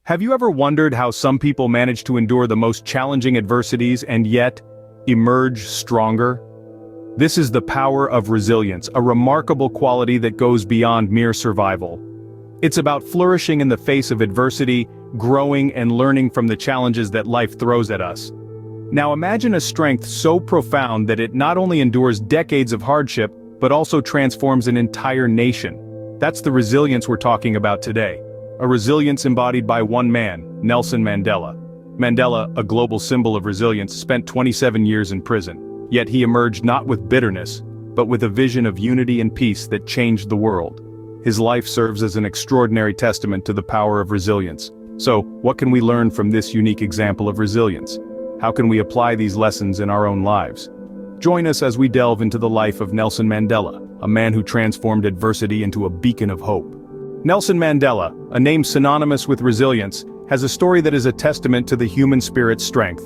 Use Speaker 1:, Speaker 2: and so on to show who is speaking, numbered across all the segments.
Speaker 1: Have you ever wondered how some people manage to endure the most challenging adversities and yet emerge stronger? This is the power of resilience, a remarkable quality that goes beyond mere survival. It's about flourishing in the face of adversity, growing and learning from the challenges that life throws at us. Now imagine a strength so profound that it not only endures decades of hardship, but also transforms an entire nation. That's the resilience we're talking about today. A resilience embodied by one man, Nelson Mandela. Mandela, a global symbol of resilience, spent 27 years in prison. Yet he emerged not with bitterness, but with a vision of unity and peace that changed the world. His life serves as an extraordinary testament to the power of resilience. So, what can we learn from this unique example of resilience? How can we apply these lessons in our own lives? Join us as we delve into the life of Nelson Mandela, a man who transformed adversity into a beacon of hope. Nelson Mandela, a name synonymous with resilience, has a story that is a testament to the human spirit's strength.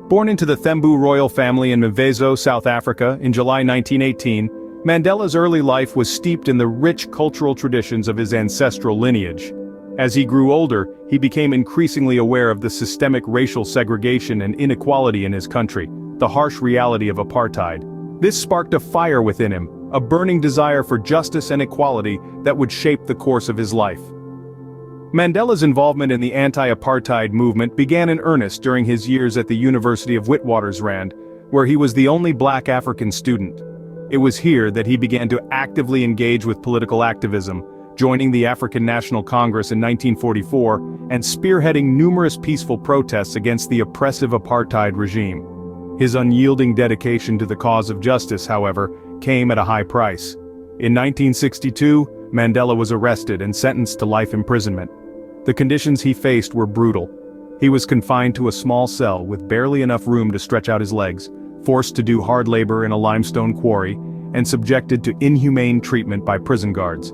Speaker 1: Born into the Thembu royal family in Mvezo, South Africa, in July 1918, Mandela's early life was steeped in the rich cultural traditions of his ancestral lineage. As he grew older, he became increasingly aware of the systemic racial segregation and inequality in his country, the harsh reality of apartheid. This sparked a fire within him, a burning desire for justice and equality that would shape the course of his life. Mandela's involvement in the anti-apartheid movement began in earnest during his years at the University of Witwatersrand, where he was the only black African student. It was here that he began to actively engage with political activism, joining the African National Congress in 1944 and spearheading numerous peaceful protests against the oppressive apartheid regime. His unyielding dedication to the cause of justice, however, came at a high price. In 1962, Mandela was arrested and sentenced to life imprisonment. The conditions he faced were brutal. He was confined to a small cell with barely enough room to stretch out his legs, forced to do hard labor in a limestone quarry, and subjected to inhumane treatment by prison guards.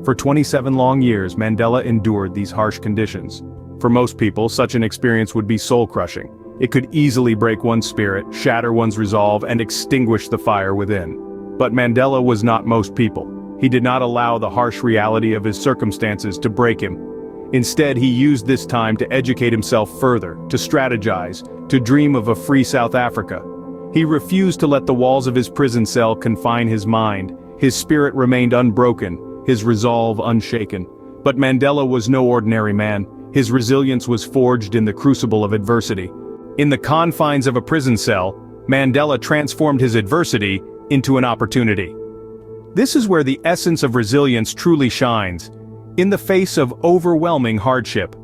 Speaker 1: For 27 long years, Mandela endured these harsh conditions. For most people, such an experience would be soul-crushing. It could easily break one's spirit, shatter one's resolve, and extinguish the fire within. But Mandela was not most people. He did not allow the harsh reality of his circumstances to break him. Instead, he used this time to educate himself further, to strategize, to dream of a free South Africa. He refused to let the walls of his prison cell confine his mind. His spirit remained unbroken, his resolve unshaken. But Mandela was no ordinary man. His resilience was forged in the crucible of adversity. In the confines of a prison cell, Mandela transformed his adversity into an opportunity. This is where the essence of resilience truly shines, in the face of overwhelming hardship.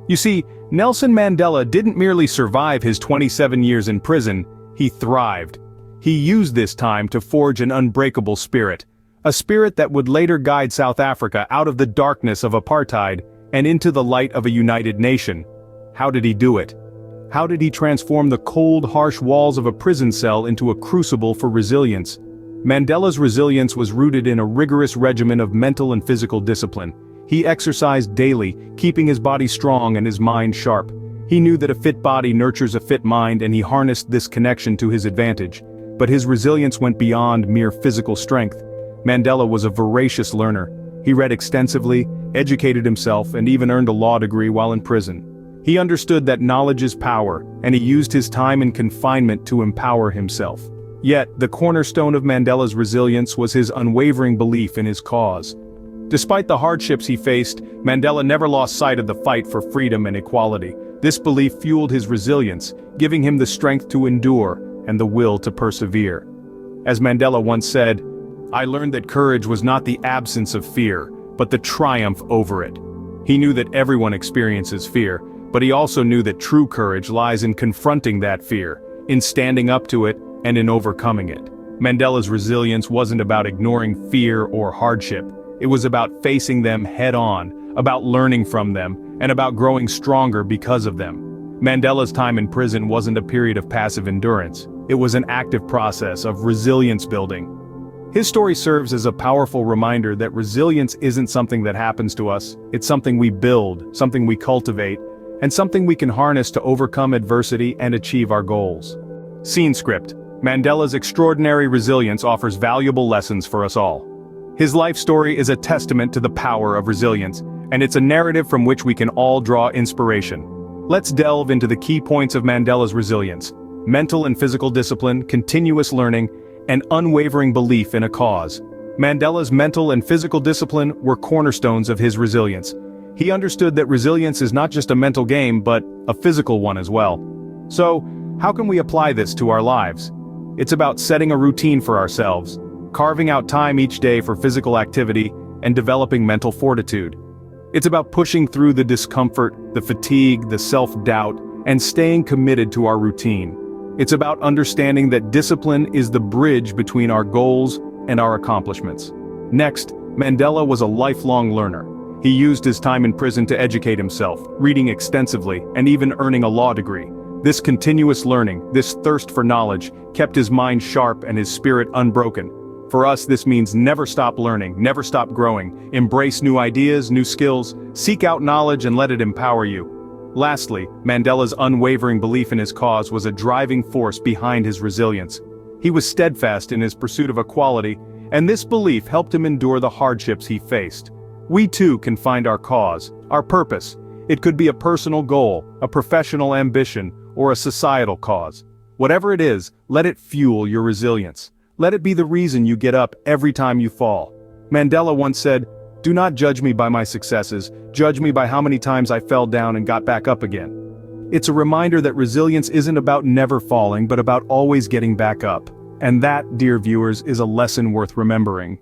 Speaker 1: You see, Nelson Mandela didn't merely survive his 27 years in prison, he thrived. He used this time to forge an unbreakable spirit, a spirit that would later guide South Africa out of the darkness of apartheid and into the light of a united nation. How did he do it? How did he transform the cold, harsh walls of a prison cell into a crucible for resilience? Mandela's resilience was rooted in a rigorous regimen of mental and physical discipline. He exercised daily, keeping his body strong and his mind sharp. He knew that a fit body nurtures a fit mind, and he harnessed this connection to his advantage. But his resilience went beyond mere physical strength. Mandela was a voracious learner. He read extensively, educated himself, and even earned a law degree while in prison. He understood that knowledge is power, and he used his time in confinement to empower himself. Yet, the cornerstone of Mandela's resilience was his unwavering belief in his cause. Despite the hardships he faced, Mandela never lost sight of the fight for freedom and equality. This belief fueled his resilience, giving him the strength to endure and the will to persevere. As Mandela once said, "I learned that courage was not the absence of fear, but the triumph over it." He knew that everyone experiences fear, but he also knew that true courage lies in confronting that fear, in standing up to it, and in overcoming it. Mandela's resilience wasn't about ignoring fear or hardship. It was about facing them head-on, about learning from them, and about growing stronger because of them. Mandela's time in prison wasn't a period of passive endurance. It was an active process of resilience building. His story serves as a powerful reminder that resilience isn't something that happens to us. It's something we build, something we cultivate, and something we can harness to overcome adversity and achieve our goals. Scene script. Mandela's extraordinary resilience offers valuable lessons for us all. His life story is a testament to the power of resilience, and it's a narrative from which we can all draw inspiration. Let's delve into the key points of Mandela's resilience: mental and physical discipline, continuous learning, and unwavering belief in a cause. Mandela's mental and physical discipline were cornerstones of his resilience. He understood that resilience is not just a mental game, but a physical one as well. So, how can we apply this to our lives? It's about setting a routine for ourselves, carving out time each day for physical activity, and developing mental fortitude. It's about pushing through the discomfort, the fatigue, the self-doubt, and staying committed to our routine. It's about understanding that discipline is the bridge between our goals and our accomplishments. Next, Mandela was a lifelong learner. He used his time in prison to educate himself, reading extensively, and even earning a law degree. This continuous learning, this thirst for knowledge, kept his mind sharp and his spirit unbroken. For us, this means never stop learning, never stop growing, embrace new ideas, new skills, seek out knowledge and let it empower you. Lastly, Mandela's unwavering belief in his cause was a driving force behind his resilience. He was steadfast in his pursuit of equality, and this belief helped him endure the hardships he faced. We too can find our cause, our purpose. It could be a personal goal, a professional ambition, or a societal cause. Whatever it is, let it fuel your resilience. Let it be the reason you get up every time you fall. Mandela once said, "Do not judge me by my successes, judge me by how many times I fell down and got back up again." It's a reminder that resilience isn't about never falling, but about always getting back up. And that, dear viewers, is a lesson worth remembering.